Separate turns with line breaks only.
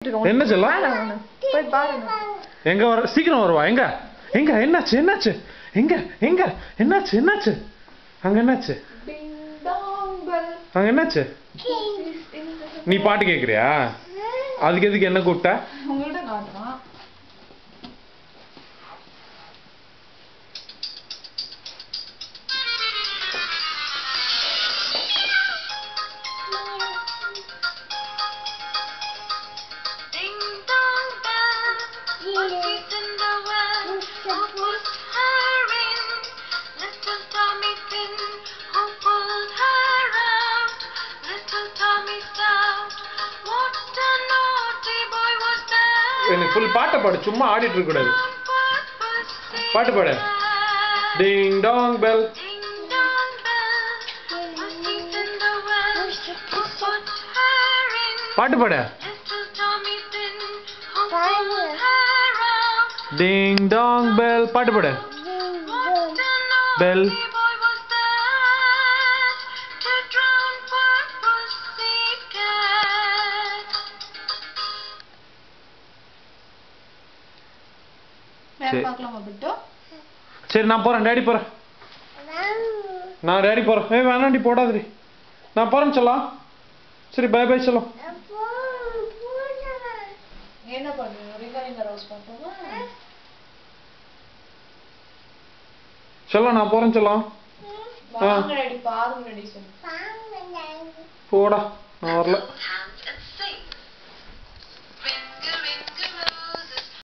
என்ன செல்லம்?
போய் பாருங்க.
எங்க வர சீக்கிரம் வருவா. எங்க எங்க என்னாச்சு என்னாச்சு? எங்க எங்க என்னாச்சு என்னாச்சு? அங்க என்னாச்சு? அங்க என்னாச்சு? நீ பாட்டு கேக்குறியா? அதுக்கு எதுக்கு என்ன கூப்பிட்ட?
உங்கள்ட்ட காட்டுறான்.
எனக்கு ஃபுல் பாட்டை பாடு, சும்மா ஆடிட்டு இருக்க கூடாது. பாட்டு பாடு. டிங் டாங் பெல். பாட்டு பாடு. டிங் டாங் பெல். பாட்டு பாடு. பெல். சரி நான் போறேன், டேடி போறேன். நான் டேடி போறேன். வேணாண்டி போடாதடி, நான் போறேன் செல்லம். சரி பை பை செல்லம்.
என்ன பண்ணுங்க? ரிங்கரிங்க ரோஸ் பண்ணுமா?
செல்லம் நான் போறேன் செல்லம்.
வாங்க டேடி, பாருங்க டேடி சொல்லு.
போடா, நான் வரல.